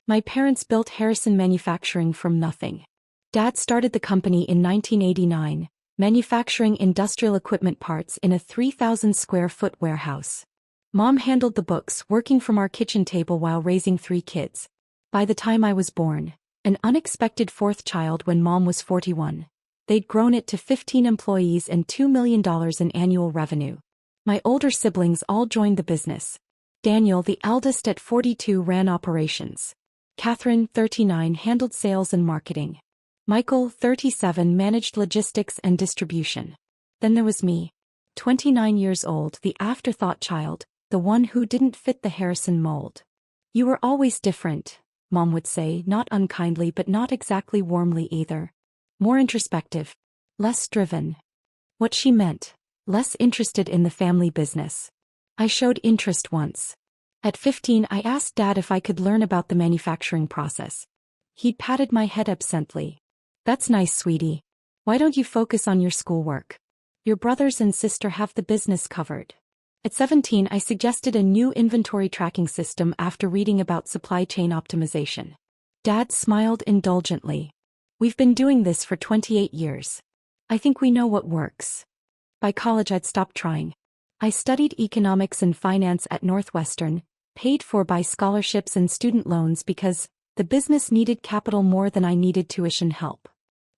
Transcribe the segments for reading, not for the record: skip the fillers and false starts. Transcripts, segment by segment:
My parents built Harrison Manufacturing from nothing. Dad started the company in 1989, manufacturing industrial equipment parts in a 3,000-square-foot warehouse. Mom handled the books, working from our kitchen table while raising 3 kids. By the time I was born, an unexpected 4th child when Mom was 41, they'd grown it to 15 employees and $2 million in annual revenue. My older siblings all joined the business. Daniel, the eldest at 42, ran operations. Catherine, 39, handled sales and marketing. Michael, 37, managed logistics and distribution. Then there was me, 29 years old, the afterthought child, the one who didn't fit the Harrison mold. "You were always different," Mom would say, not unkindly but not exactly warmly either. More introspective. Less driven. What she meant, less interested in the family business. I showed interest once. At 15, I asked Dad if I could learn about the manufacturing process. He'd patted my head absently. "That's nice, sweetie. Why don't you focus on your schoolwork? Your brothers and sister have the business covered." At 17, I suggested a new inventory tracking system after reading about supply chain optimization. Dad smiled indulgently. "We've been doing this for 28 years. I think we know what works." By college, I'd stopped trying. I studied economics and finance at Northwestern, paid for by scholarships and student loans because the business needed capital more than I needed tuition help.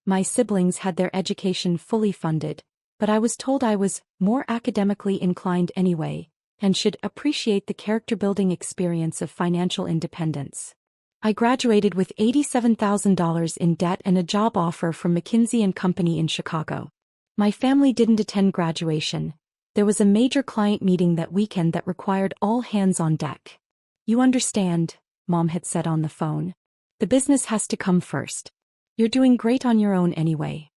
My siblings had their education fully funded, but I was told I was more academically inclined anyway, and should appreciate the character-building experience of financial independence. I graduated with $87,000 in debt and a job offer from McKinsey & Company in Chicago. My family didn't attend graduation. There was a major client meeting that weekend that required all hands on deck. "You understand," Mom had said on the phone. "The business has to come first. You're doing great on your own anyway."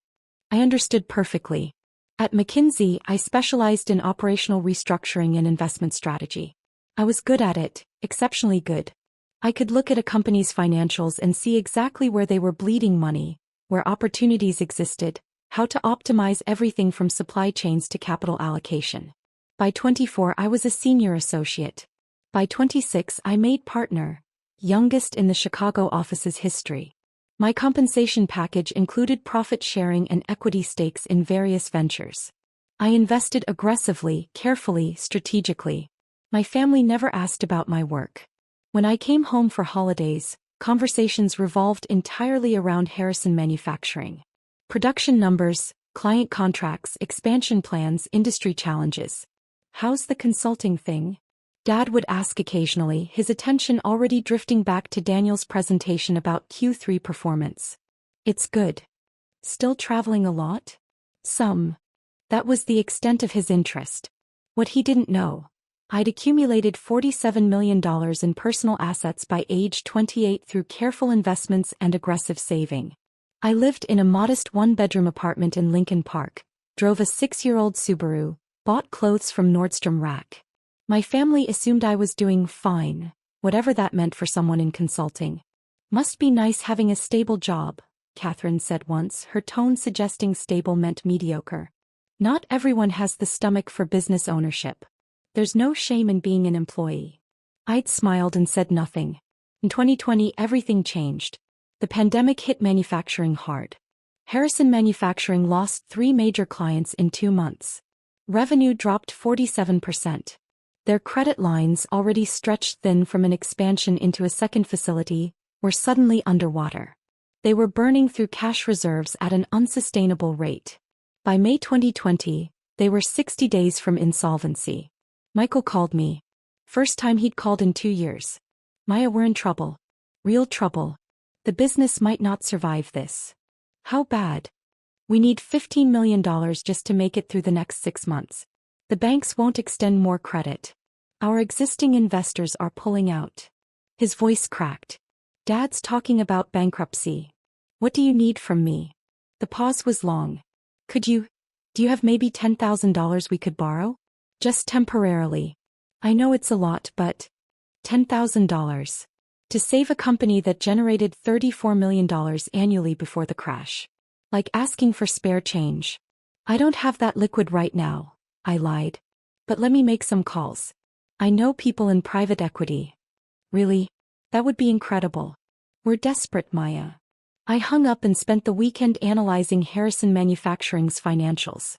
I understood perfectly. At McKinsey, I specialized in operational restructuring and investment strategy. I was good at it, exceptionally good. I could look at a company's financials and see exactly where they were bleeding money, where opportunities existed, how to optimize everything from supply chains to capital allocation. By 24, I was a senior associate. By 26, I made partner, youngest in the Chicago office's history. My compensation package included profit sharing and equity stakes in various ventures. I invested aggressively, carefully, strategically. My family never asked about my work. When I came home for holidays, conversations revolved entirely around Harrison Manufacturing. Production numbers, client contracts, expansion plans, industry challenges. "How's the consulting thing?" Dad would ask occasionally, his attention already drifting back to Daniel's presentation about Q3 performance. "It's good." "Still traveling a lot?" "Some." That was the extent of his interest. What he didn't know, I'd accumulated $47 million in personal assets by age 28 through careful investments and aggressive saving. I lived in a modest 1-bedroom apartment in Lincoln Park, drove a 6-year-old Subaru, bought clothes from Nordstrom Rack. My family assumed I was doing fine, whatever that meant for someone in consulting. "Must be nice having a stable job," Catherine said once, her tone suggesting stable meant mediocre. "Not everyone has the stomach for business ownership. There's no shame in being an employee." I'd smiled and said nothing. In 2020, everything changed. The pandemic hit manufacturing hard. Harrison Manufacturing lost 3 major clients in 2 months. Revenue dropped 47%. Their credit lines, already stretched thin from an expansion into a second facility, were suddenly underwater. They were burning through cash reserves at an unsustainable rate. By May 2020, they were 60 days from insolvency. Michael called me. First time he'd called in 2 years. "Maya, we're in trouble. Real trouble. The business might not survive this." "How bad?" "We need $15 million just to make it through the next 6 months. The banks won't extend more credit. Our existing investors are pulling out." His voice cracked. "Dad's talking about bankruptcy. What do you need from me?" The pause was long. Do you have maybe $10,000 we could borrow? Just temporarily. I know it's a lot, but $10,000. To save a company that generated $34 million annually before the crash. Like asking for spare change. "I don't have that liquid right now," I lied. "But let me make some calls. I know people in private equity." "Really? That would be incredible." We're desperate, Maya. I hung up and spent the weekend analyzing Harrison Manufacturing's financials.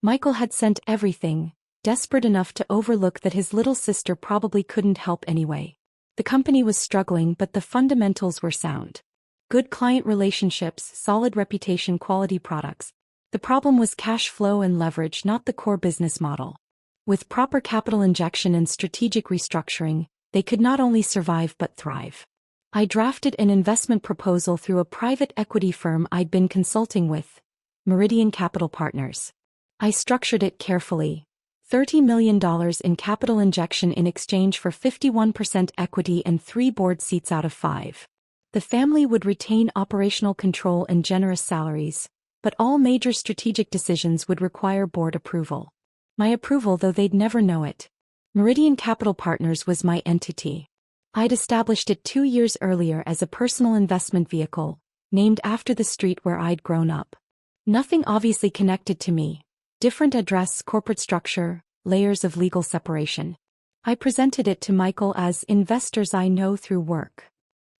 Michael had sent everything, desperate enough to overlook that his little sister probably couldn't help anyway. The company was struggling, but the fundamentals were sound. Good client relationships, solid reputation, quality products. The problem was cash flow and leverage, not the core business model. With proper capital injection and strategic restructuring, they could not only survive but thrive. I drafted an investment proposal through a private equity firm I'd been consulting with, Meridian Capital Partners. I structured it carefully. $30 million in capital injection in exchange for 51% equity and 3 board seats out of 5. The family would retain operational control and generous salaries, but all major strategic decisions would require board approval. My approval, though they'd never know it. Meridian Capital Partners was my entity. I'd established it 2 years earlier as a personal investment vehicle, named after the street where I'd grown up. Nothing obviously connected to me. Different address, corporate structure, layers of legal separation. I presented it to Michael as investors I know through work.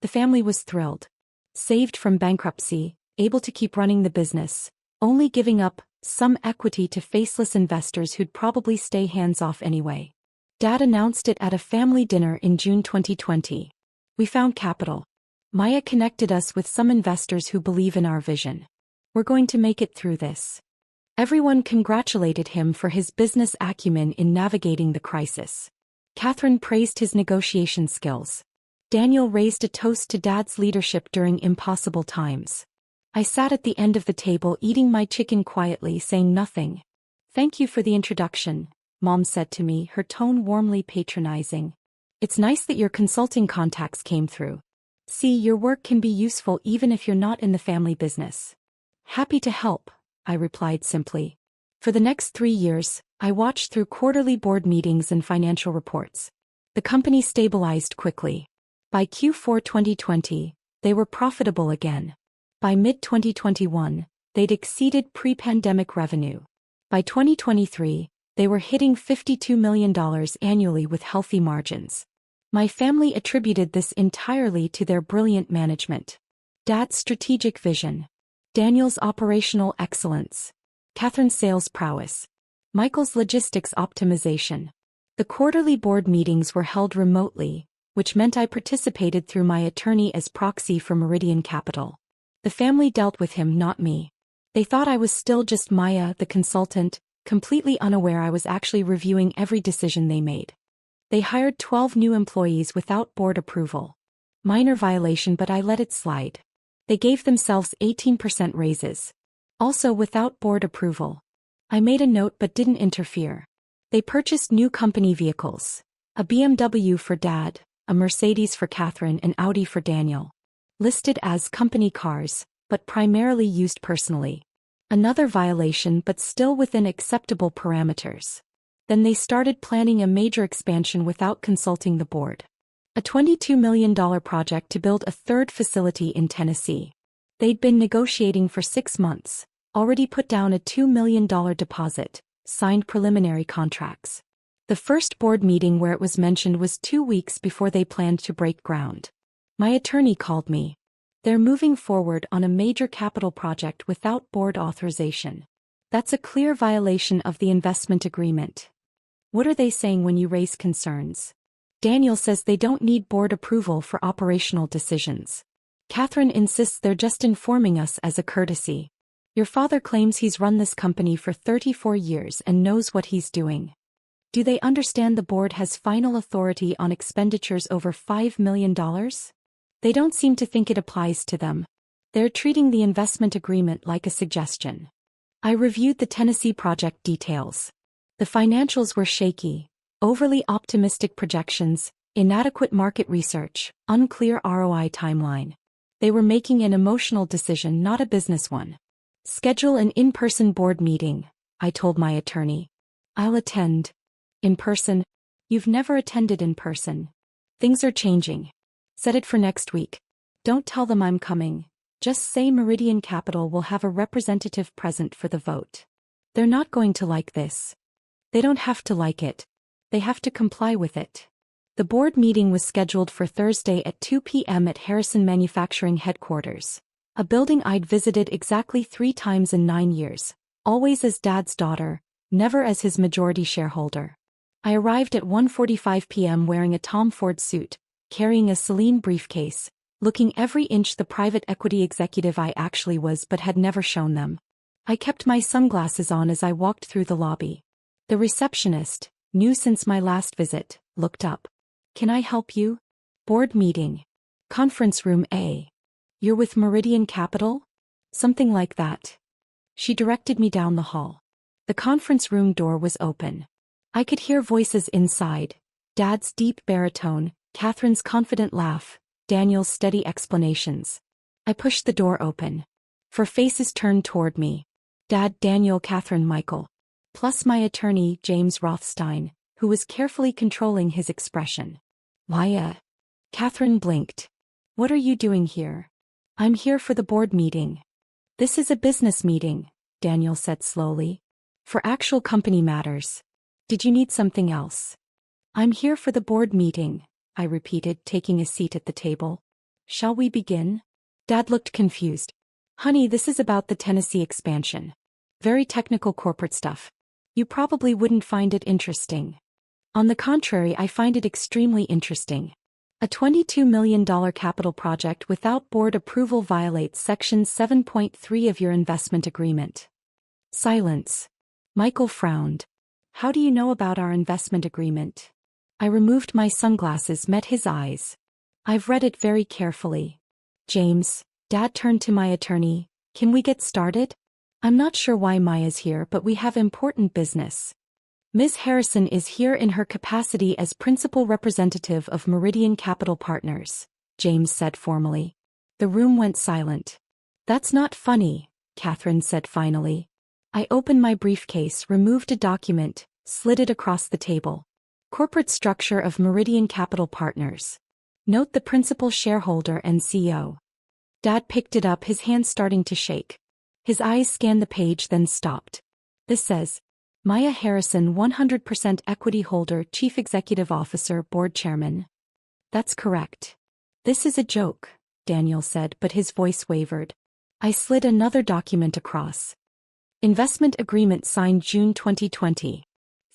The family was thrilled. Saved from bankruptcy, able to keep running the business, only giving up some equity to faceless investors who'd probably stay hands-off anyway. Dad announced it at a family dinner in June 2020. We found capital. Maya connected us with some investors who believe in our vision. We're going to make it through this. Everyone congratulated him for his business acumen in navigating the crisis. Catherine praised his negotiation skills. Daniel raised a toast to Dad's leadership during impossible times. I sat at the end of the table eating my chicken quietly, saying nothing. "Thank you for the introduction," Mom said to me, her tone warmly patronizing. "It's nice that your consulting contacts came through. See, your work can be useful even if you're not in the family business." "Happy to help," I replied simply. For the next 3 years, I watched through quarterly board meetings and financial reports. The company stabilized quickly. By Q4 2020, they were profitable again. By mid-2021, they'd exceeded pre-pandemic revenue. By 2023, they were hitting $52 million annually with healthy margins. My family attributed this entirely to their brilliant management. Dad's strategic vision. Daniel's operational excellence. Catherine's sales prowess. Michael's logistics optimization. The quarterly board meetings were held remotely, which meant I participated through my attorney as proxy for Meridian Capital. The family dealt with him, not me. They thought I was still just Maya, the consultant, completely unaware I was actually reviewing every decision they made. They hired 12 new employees without board approval. Minor violation, but I let it slide. They gave themselves 18% raises. Also without board approval. I made a note but didn't interfere. They purchased new company vehicles. A BMW for Dad, a Mercedes for Catherine, and Audi for Daniel. Listed as company cars, but primarily used personally. Another violation, but still within acceptable parameters. Then they started planning a major expansion without consulting the board. A $22 million project to build a third facility in Tennessee. They'd been negotiating for 6 months, already put down a $2 million deposit, signed preliminary contracts. The first board meeting where it was mentioned was 2 weeks before they planned to break ground. My attorney called me. They're moving forward on a major capital project without board authorization. That's a clear violation of the investment agreement. What are they saying when you raise concerns? Daniel says they don't need board approval for operational decisions. Catherine insists they're just informing us as a courtesy. Your father claims he's run this company for 34 years and knows what he's doing. Do they understand the board has final authority on expenditures over $5 million? They don't seem to think it applies to them. They're treating the investment agreement like a suggestion. I reviewed the Tennessee project details. The financials were shaky, overly optimistic projections, inadequate market research, unclear ROI timeline. They were making an emotional decision, not a business one. Schedule an in-person board meeting, I told my attorney. I'll attend. In person? You've never attended in person. Things are changing. Set it for next week. Don't tell them I'm coming. Just say Meridian Capital will have a representative present for the vote. They're not going to like this. They don't have to like it. They have to comply with it. The board meeting was scheduled for Thursday at 2 p.m. at Harrison Manufacturing headquarters, a building I'd visited exactly 3 times in 9 years, always as Dad's daughter, never as his majority shareholder. I arrived at 1:45 p.m. wearing a Tom Ford suit, carrying a Celine briefcase, looking every inch the private equity executive I actually was but had never shown them. I kept my sunglasses on as I walked through the lobby. The receptionist, new since my last visit, looked up. "Can I help you?" "Board meeting. Conference room A." "You're with Meridian Capital?" "Something like that." She directed me down the hall. The conference room door was open. I could hear voices inside, Dad's deep baritone, Catherine's confident laugh, Daniel's steady explanations. I pushed the door open. 4 faces turned toward me. Dad, Daniel, Catherine, Michael. Plus my attorney, James Rothstein, who was carefully controlling his expression. "Maya." Catherine blinked. "What are you doing here?" "I'm here for the board meeting." "This is a business meeting," Daniel said slowly. "For actual company matters. Did you need something else?" "I'm here for the board meeting," I repeated, taking a seat at the table. "Shall we begin?" Dad looked confused. "Honey, this is about the Tennessee expansion. Very technical corporate stuff. You probably wouldn't find it interesting." "On the contrary, I find it extremely interesting. A $22 million capital project without board approval violates Section 7.3 of your investment agreement." Silence. Michael frowned. "How do you know about our investment agreement?" I removed my sunglasses, met his eyes. "I've read it very carefully." "James," Dad turned to my attorney, "can we get started? I'm not sure why Maya's here, but we have important business." "Ms. Harrison is here in her capacity as principal representative of Meridian Capital Partners," James said formally. The room went silent. "That's not funny," Catherine said finally. I opened my briefcase, removed a document, slid it across the table. "Corporate structure of Meridian Capital Partners. Note the principal shareholder and CEO." Dad picked it up, his hand starting to shake. His eyes scanned the page, then stopped. "This says, Maya Harrison, 100% equity holder, Chief Executive Officer, Board Chairman." "That's correct." "This is a joke," Daniel said, but his voice wavered. I slid another document across. "Investment agreement signed June 2020.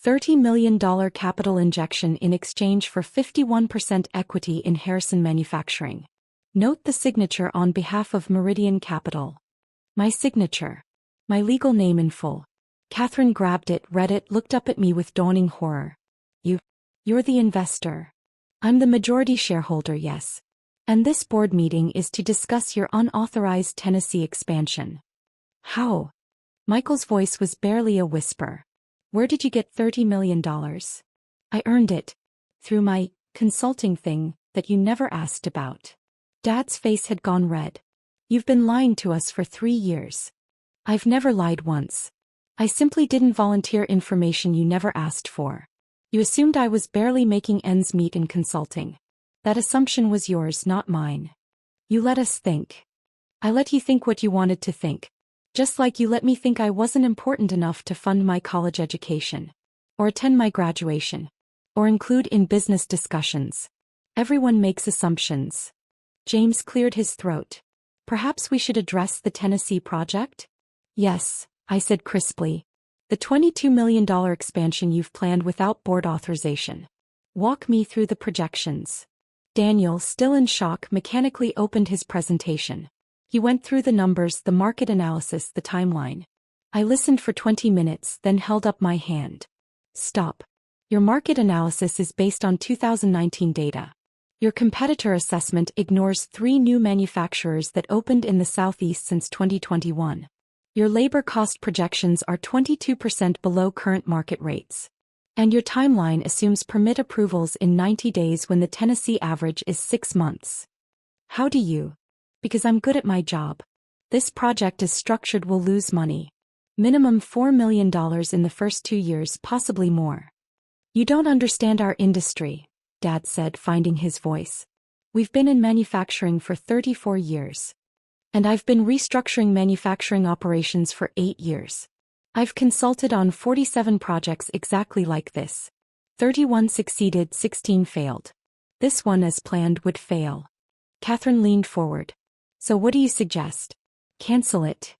$30 million capital injection in exchange for 51% equity in Harrison Manufacturing. Note the signature on behalf of Meridian Capital." My signature. My legal name in full. Catherine grabbed it, read it, looked up at me with dawning horror. You're the investor." "I'm the majority shareholder, yes. And this board meeting is to discuss your unauthorized Tennessee expansion." "How?" Michael's voice was barely a whisper. "Where did you get $30 million? "I earned it. Through my consulting thing that you never asked about." Dad's face had gone red. "You've been lying to us for 3 years." "I've never lied once. I simply didn't volunteer information you never asked for. You assumed I was barely making ends meet in consulting. That assumption was yours, not mine. You let us think. I let you think what you wanted to think. Just like you let me think I wasn't important enough to fund my college education, or attend my graduation, or include in business discussions. Everyone makes assumptions." James cleared his throat. "Perhaps we should address the Tennessee project?" "Yes," I said crisply. "The $22 million expansion you've planned without board authorization. Walk me through the projections." Daniel, still in shock, mechanically opened his presentation. He went through the numbers, the market analysis, the timeline. I listened for 20 minutes, then held up my hand. "Stop. Your market analysis is based on 2019 data. Your competitor assessment ignores 3 new manufacturers that opened in the Southeast since 2021. Your labor cost projections are 22% below current market rates. And your timeline assumes permit approvals in 90 days when the Tennessee average is 6 months. How do you?" "Because I'm good at my job. This project is structured will lose money. Minimum $4 million in the first 2 years, possibly more." "You don't understand our industry," Dad said, finding his voice. "We've been in manufacturing for 34 years. And I've been restructuring manufacturing operations for 8 years. I've consulted on 47 projects exactly like this. 31 succeeded, 16 failed. This one as planned would fail. Catherine leaned forward. So what do you suggest? Cancel it.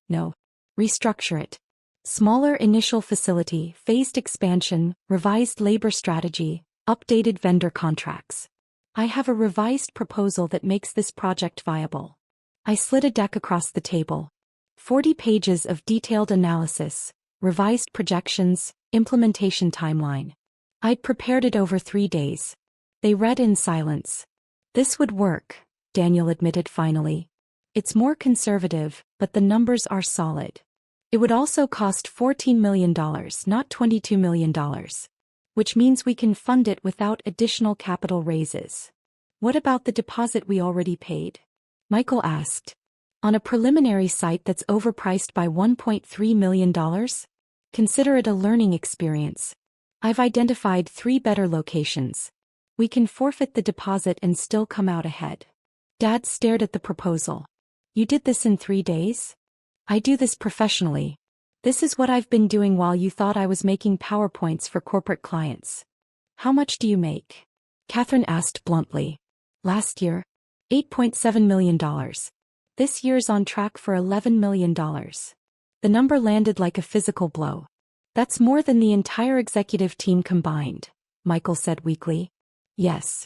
No. Restructure it. Smaller initial facility, phased expansion, revised labor strategy, updated vendor contracts. I have a revised proposal that makes this project viable. I slid a deck across the table. 40 pages of detailed analysis, revised projections, implementation timeline. I'd prepared it over 3 days. They read in silence. This would work, Daniel admitted finally. It's more conservative, but the numbers are solid. It would also cost $14 million, not $22 million. Which means we can fund it without additional capital raises. What about the deposit we already paid? Michael asked. On a preliminary site that's overpriced by $1.3 million? Consider it a learning experience. I've identified 3 better locations. We can forfeit the deposit and still come out ahead. Dad stared at the proposal. You did this in 3 days? I do this professionally. This is what I've been doing while you thought I was making PowerPoints for corporate clients. How much do you make? Catherine asked bluntly. Last year, $8.7 million. This year's on track for $11 million. The number landed like a physical blow. That's more than the entire executive team combined, Michael said weakly. Yes.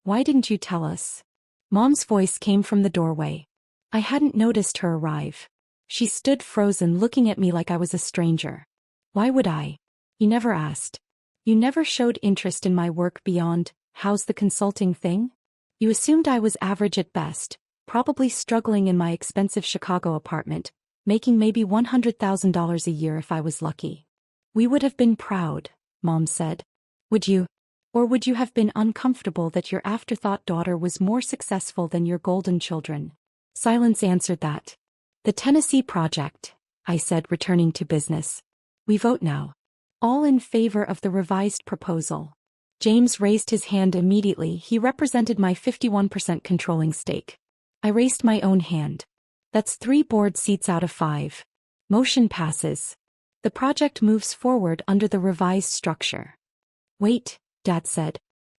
Why didn't you tell us? Mom's voice came from the doorway. I hadn't noticed her arrive. She stood frozen looking at me like I was a stranger. Why would I? You never asked. You never showed interest in my work beyond, how's the consulting thing? You assumed I was average at best, probably struggling in my expensive Chicago apartment, making maybe $100,000 a year if I was lucky. We would have been proud, Mom said. Would you? Or would you have been uncomfortable that your afterthought daughter was more successful than your golden children? Silence answered that. The Tennessee Project, I said, returning to business. We vote now. All in favor of the revised proposal. James raised his hand immediately. He represented my 51% controlling stake. I raised my own hand. That's 3 board seats out of 5. Motion passes. The project moves forward under the revised structure. Wait, Dad said.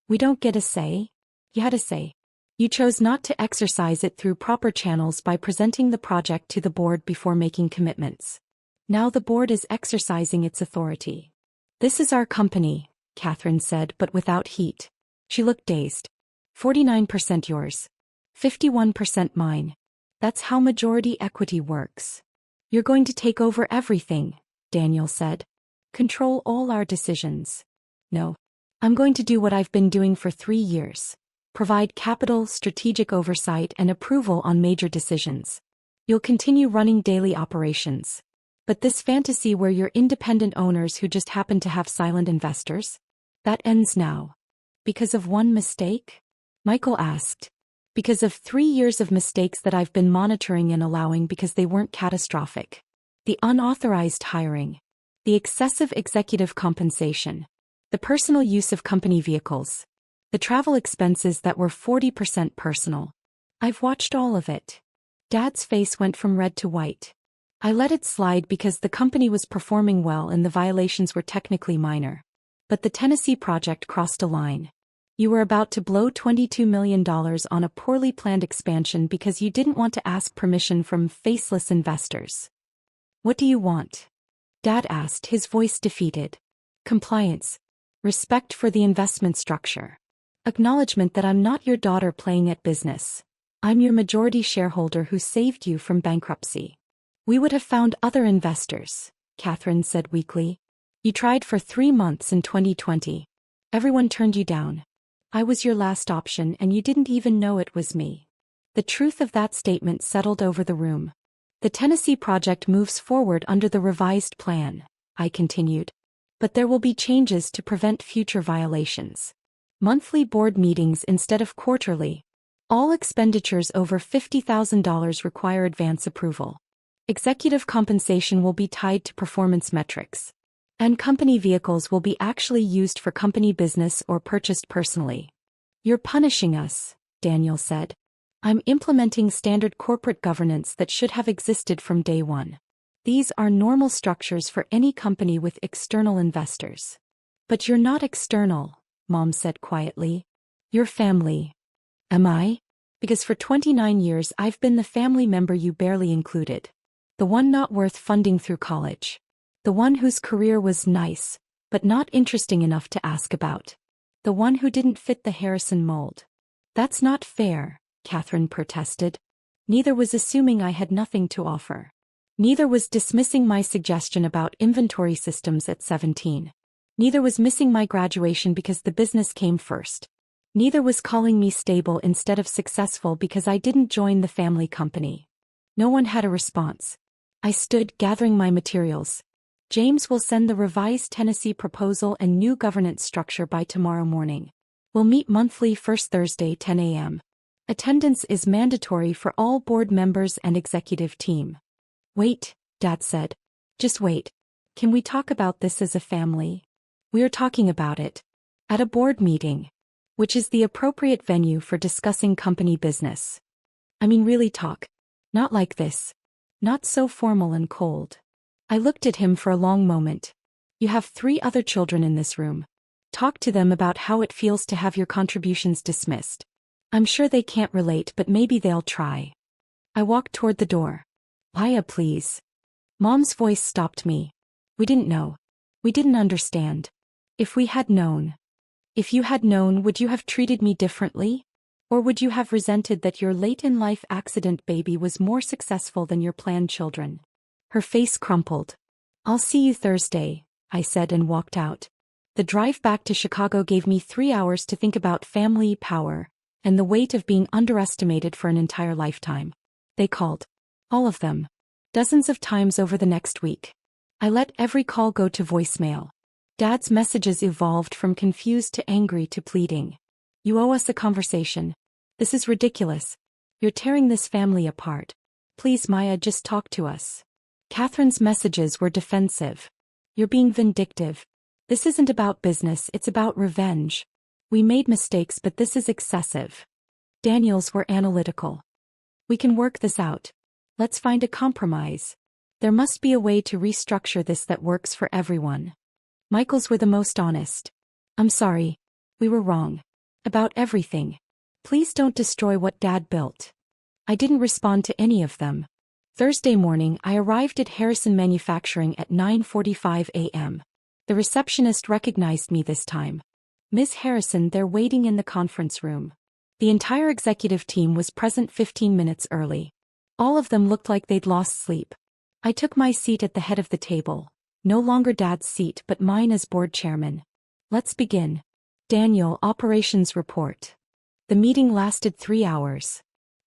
We don't get a say? You had a say. You chose not to exercise it through proper channels by presenting the project to the board before making commitments. Now the board is exercising its authority. This is our company, Catherine said, but without heat. She looked dazed. 49% yours. 51% mine. That's how majority equity works. You're going to take over everything, Daniel said. Control all our decisions. No. I'm going to do what I've been doing for 3 years. Provide capital, strategic oversight, and approval on major decisions. You'll continue running daily operations. But this fantasy where you're independent owners who just happen to have silent investors? That ends now. Because of one mistake? Michael asked. Because of 3 years of mistakes that I've been monitoring and allowing because they weren't catastrophic. The unauthorized hiring. The excessive executive compensation. The personal use of company vehicles. The travel expenses that were 40% personal. I've watched all of it. Dad's face went from red to white. I let it slide because the company was performing well and the violations were technically minor. But the Tennessee project crossed a line. You were about to blow $22 million on a poorly planned expansion because you didn't want to ask permission from faceless investors. What do you want? Dad asked, his voice defeated. Compliance. Respect for the investment structure. Acknowledgement that I'm not your daughter playing at business. I'm your majority shareholder who saved you from bankruptcy. We would have found other investors, Catherine said weakly. You tried for 3 months in 2020. Everyone turned you down. I was your last option and you didn't even know it was me. The truth of that statement settled over the room. The Tennessee project moves forward under the revised plan, I continued. But there will be changes to prevent future violations. Monthly board meetings instead of quarterly. All expenditures over $50,000 require advance approval. Executive compensation will be tied to performance metrics. And company vehicles will be actually used for company business or purchased personally. You're punishing us, Daniel said. I'm implementing standard corporate governance that should have existed from day one. These are normal structures for any company with external investors. But you're not external, Mom said quietly. Your family. Am I? Because for 29 years I've been the family member you barely included. The one not worth funding through college. The one whose career was nice, but not interesting enough to ask about. The one who didn't fit the Harrison mold. That's not fair, Catherine protested. Neither was assuming I had nothing to offer. Neither was dismissing my suggestion about inventory systems at 17. Neither was missing my graduation because the business came first. Neither was calling me stable instead of successful because I didn't join the family company. No one had a response. I stood gathering my materials. James will send the revised Tennessee proposal and new governance structure by tomorrow morning. We'll meet monthly first Thursday 10 a.m. Attendance is mandatory for all board members and executive team. Wait, Dad said. Just wait. Can we talk about this as a family? We are talking about it. At a board meeting. Which is the appropriate venue for discussing company business. I mean really talk. Not like this. Not so formal and cold. I looked at him for a long moment. You have 3 other children in this room. Talk to them about how it feels to have your contributions dismissed. I'm sure they can't relate, but maybe they'll try. I walked toward the door. Maya, please. Mom's voice stopped me. We didn't know. We didn't understand. If we had known. If you had known, would you have treated me differently? Or would you have resented that your late-in-life accident baby was more successful than your planned children? Her face crumpled. I'll see you Thursday, I said and walked out. The drive back to Chicago gave me 3 hours to think about family power and the weight of being underestimated for an entire lifetime. They called. All of them. Dozens of times over the next week. I let every call go to voicemail. Dad's messages evolved from confused to angry to pleading. You owe us a conversation. This is ridiculous. You're tearing this family apart. Please, Maya, just talk to us. Catherine's messages were defensive. You're being vindictive. This isn't about business, it's about revenge. We made mistakes, but this is excessive. Daniel's were analytical. We can work this out. Let's find a compromise. There must be a way to restructure this that works for everyone. Michael's were the most honest. I'm sorry. We were wrong. About everything. Please don't destroy what Dad built. I didn't respond to any of them. Thursday morning, I arrived at Harrison Manufacturing at 9:45 a.m. The receptionist recognized me this time. Ms. Harrison, they're waiting in the conference room. The entire executive team was present 15 minutes early. All of them looked like they'd lost sleep. I took my seat at the head of the table. No longer Dad's seat, but mine as board chairman. Let's begin. Daniel, operations report. The meeting lasted 3 hours.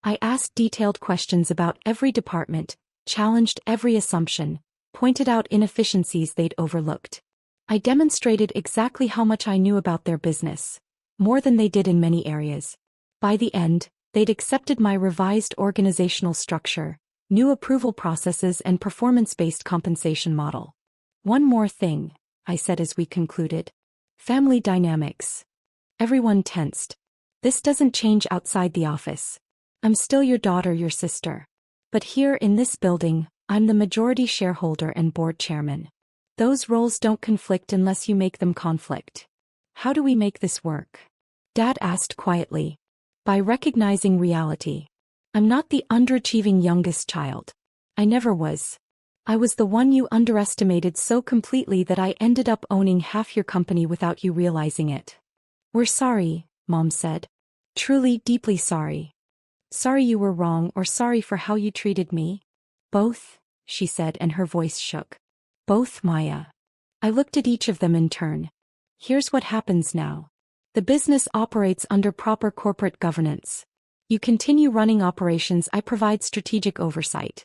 I asked detailed questions about every department, challenged every assumption, pointed out inefficiencies they'd overlooked. I demonstrated exactly how much I knew about their business, more than they did in many areas. By the end, they'd accepted my revised organizational structure, new approval processes and performance-based compensation model. One more thing, I said as we concluded. Family dynamics. Everyone tensed. This doesn't change outside the office. I'm still your daughter, your sister. But here in this building, I'm the majority shareholder and board chairman. Those roles don't conflict unless you make them conflict. How do we make this work? Dad asked quietly. By recognizing reality. I'm not the underachieving youngest child. I never was. I was the one you underestimated so completely that I ended up owning half your company without you realizing it. We're sorry, Mom said. Truly, deeply sorry. Sorry you were wrong or sorry for how you treated me? Both, she said and her voice shook. Both, Maya. I looked at each of them in turn. Here's what happens now. The business operates under proper corporate governance. You continue running operations, I provide strategic oversight.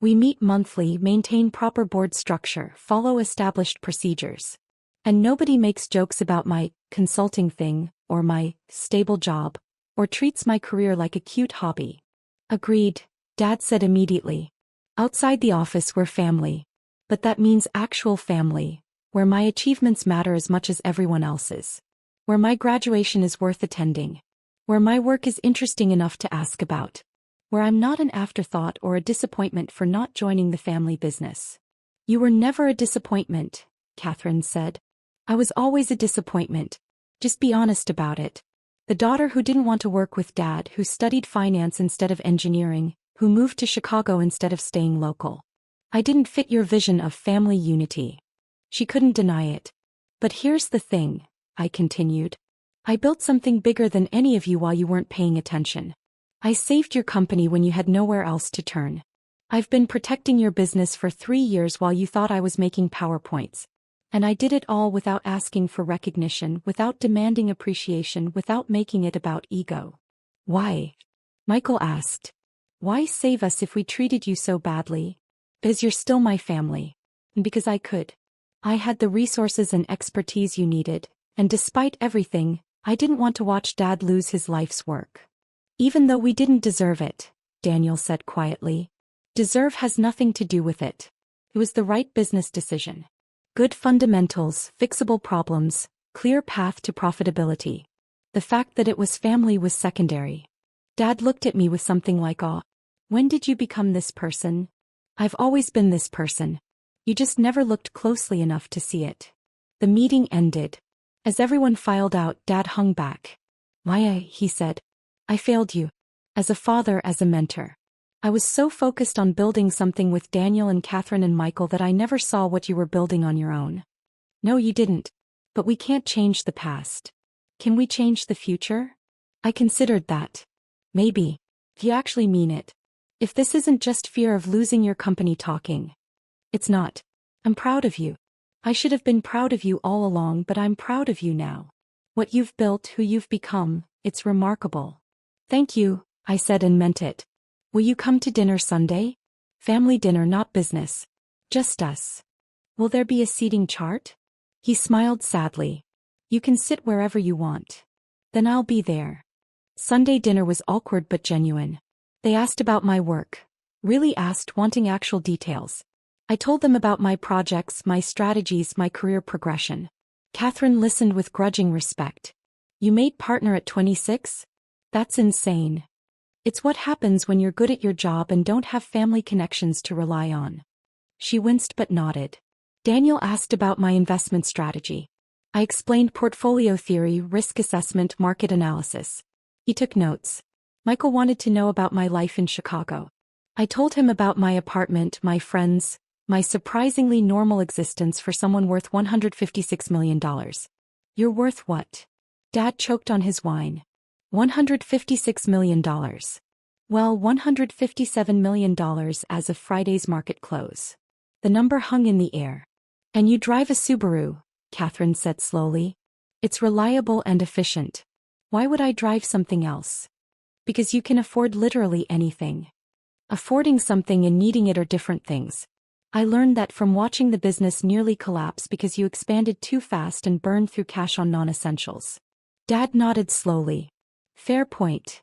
We meet monthly, maintain proper board structure, follow established procedures. And nobody makes jokes about my consulting thing, or my stable job, or treats my career like a cute hobby. Agreed, Dad said immediately. Outside the office we're family. But that means actual family, where my achievements matter as much as everyone else's. Where my graduation is worth attending. Where my work is interesting enough to ask about. Where I'm not an afterthought or a disappointment for not joining the family business. You were never a disappointment, Catherine said. I was always a disappointment. Just be honest about it. The daughter who didn't want to work with dad, who studied finance instead of engineering, who moved to Chicago instead of staying local. I didn't fit your vision of family unity. She couldn't deny it. But here's the thing, I continued. I built something bigger than any of you while you weren't paying attention. I saved your company when you had nowhere else to turn. I've been protecting your business for 3 years while you thought I was making PowerPoints. And I did it all without asking for recognition, without demanding appreciation, without making it about ego. Why? Michael asked. Why save us if we treated you so badly? Because you're still my family. And because I could. I had the resources and expertise you needed, and despite everything, I didn't want to watch Dad lose his life's work. Even though we didn't deserve it, Daniel said quietly. Deserve has nothing to do with it. It was the right business decision. Good fundamentals, fixable problems, clear path to profitability. The fact that it was family was secondary. Dad looked at me with something like awe. When did you become this person? I've always been this person. You just never looked closely enough to see it. The meeting ended. As everyone filed out, Dad hung back. Maya, he said. I failed you. As a father, as a mentor. I was so focused on building something with Daniel and Catherine and Michael that I never saw what you were building on your own. No, you didn't. But we can't change the past. Can we change the future? I considered that. Maybe. If you actually mean it. If this isn't just fear of losing your company talking. It's not. I'm proud of you. I should have been proud of you all along, but I'm proud of you now. What you've built, who you've become, it's remarkable. Thank you, I said and meant it. Will you come to dinner Sunday? Family dinner, not business. Just us. Will there be a seating chart? He smiled sadly. You can sit wherever you want. Then I'll be there. Sunday dinner was awkward but genuine. They asked about my work. Really asked, wanting actual details. I told them about my projects, my strategies, my career progression. Catherine listened with grudging respect. You made partner at 26? That's insane. It's what happens when you're good at your job and don't have family connections to rely on. She winced but nodded. Daniel asked about my investment strategy. I explained portfolio theory, risk assessment, market analysis. He took notes. Michael wanted to know about my life in Chicago. I told him about my apartment, my friends, my surprisingly normal existence for someone worth $156 million. You're worth what? Dad choked on his wine. $156 million. Well, $157 million as of Friday's market close. The number hung in the air. And you drive a Subaru, Catherine said slowly. It's reliable and efficient. Why would I drive something else? Because you can afford literally anything. Affording something and needing it are different things. I learned that from watching the business nearly collapse because you expanded too fast and burned through cash on non-essentials. Dad nodded slowly. Fair point.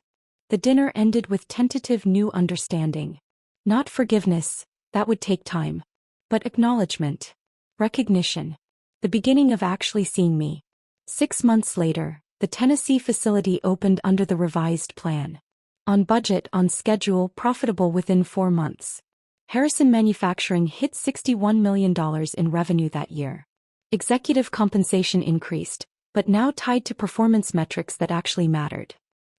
The dinner ended with tentative new understanding. Not forgiveness, that would take time. But acknowledgement. Recognition. The beginning of actually seeing me. 6 months later, the Tennessee facility opened under the revised plan. On budget, on schedule, profitable within 4 months. Harrison Manufacturing hit $61 million in revenue that year. Executive compensation increased, but now tied to performance metrics that actually mattered.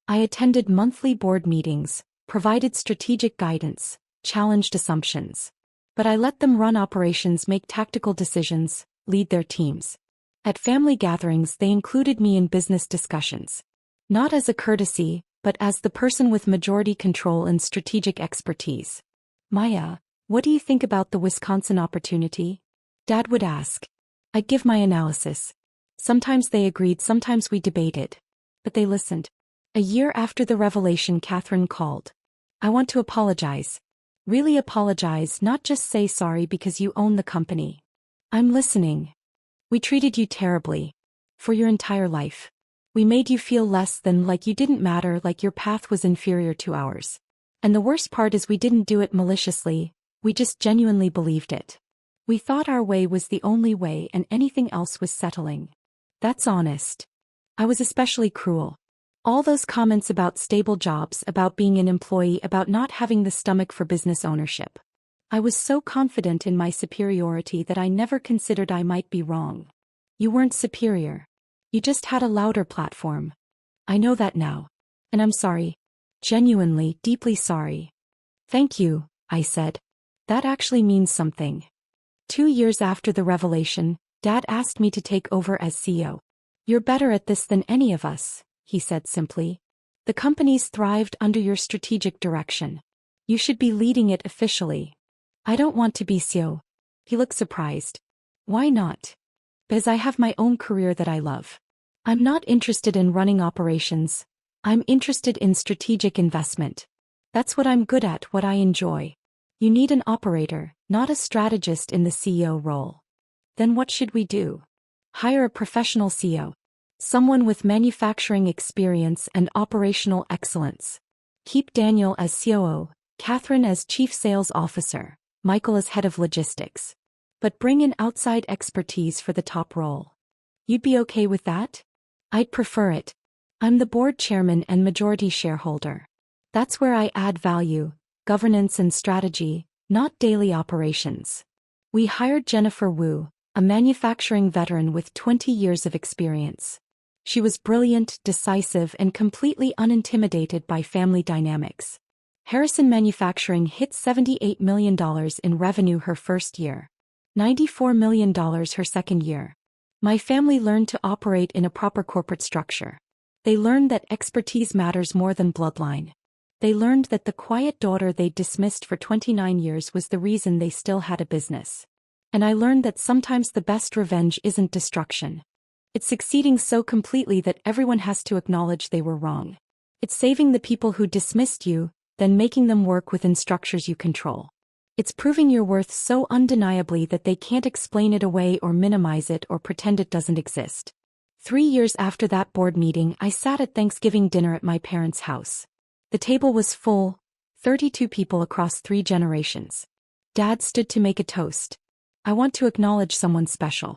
I attended monthly board meetings, provided strategic guidance, challenged assumptions. But I let them run operations, make tactical decisions, lead their teams. At family gatherings, they included me in business discussions. Not as a courtesy, but as the person with majority control and strategic expertise. Maya, what do you think about the Wisconsin opportunity? Dad would ask. I'd give my analysis. Sometimes they agreed, sometimes we debated. But they listened. A year after the revelation, Catherine called. I want to apologize. Really apologize, not just say sorry because you own the company. I'm listening. We treated you terribly. For your entire life. We made you feel less than, like you didn't matter, like your path was inferior to ours. And the worst part is we didn't do it maliciously, we just genuinely believed it. We thought our way was the only way and anything else was settling. That's honest. I was especially cruel. All those comments about stable jobs, about being an employee, about not having the stomach for business ownership. I was so confident in my superiority that I never considered I might be wrong. You weren't superior. You just had a louder platform. I know that now. And I'm sorry. Genuinely, deeply sorry. Thank you, I said. That actually means something. 2 years after the revelation, Dad asked me to take over as CEO. You're better at this than any of us, he said simply. The company's thrived under your strategic direction. You should be leading it officially. I don't want to be CEO. He looked surprised. Why not? Because I have my own career that I love. I'm not interested in running operations. I'm interested in strategic investment. That's what I'm good at, what I enjoy. You need an operator, not a strategist in the CEO role. Then what should we do? Hire a professional CEO. Someone with manufacturing experience and operational excellence. Keep Daniel as COO, Catherine as Chief Sales Officer, Michael as Head of Logistics. But bring in outside expertise for the top role. You'd be okay with that? I'd prefer it. I'm the board chairman and majority shareholder. That's where I add value, governance and strategy, not daily operations. We hired Jennifer Wu, a manufacturing veteran with 20 years of experience. She was brilliant, decisive, and completely unintimidated by family dynamics. Harrison Manufacturing hit $78 million in revenue her first year. $94 million her second year. My family learned to operate in a proper corporate structure. They learned that expertise matters more than bloodline. They learned that the quiet daughter they dismissed for 29 years was the reason they still had a business. And I learned that sometimes the best revenge isn't destruction. It's succeeding so completely that everyone has to acknowledge they were wrong. It's saving the people who dismissed you, then making them work within structures you control. It's proving your worth so undeniably that they can't explain it away or minimize it or pretend it doesn't exist. 3 years after that board meeting, I sat at Thanksgiving dinner at my parents' house. The table was full, 32 people across 3 generations. Dad stood to make a toast. I want to acknowledge someone special.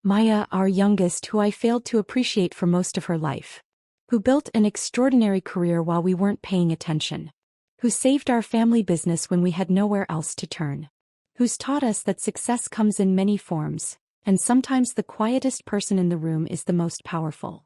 Maya, our youngest, who I failed to appreciate for most of her life. Who built an extraordinary career while we weren't paying attention. Who saved our family business when we had nowhere else to turn. Who's taught us that success comes in many forms, and sometimes the quietest person in the room is the most powerful.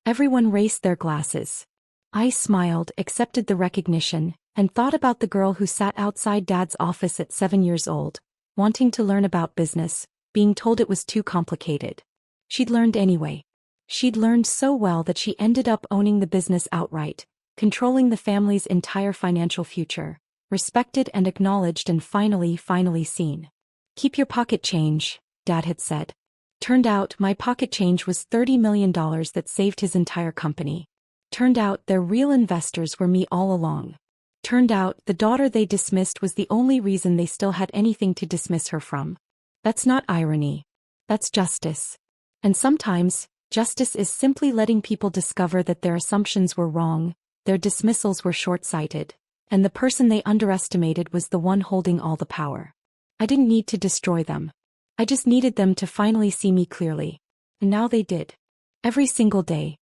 Everyone raised their glasses. I smiled, accepted the recognition, and thought about the girl who sat outside Dad's office at 7 years old, wanting to learn about business, being told it was too complicated. She'd learned anyway. She'd learned so well that she ended up owning the business outright, controlling the family's entire financial future, respected and acknowledged and finally seen. Keep your pocket change, Dad had said. Turned out my pocket change was $30 million that saved his entire company. Turned out their real investors were me all along. Turned out the daughter they dismissed was the only reason they still had anything to dismiss her from. That's not irony. That's justice. And sometimes, justice is simply letting people discover that their assumptions were wrong, their dismissals were short-sighted, and the person they underestimated was the one holding all the power. I didn't need to destroy them. I just needed them to finally see me clearly. And now they did. Every single day,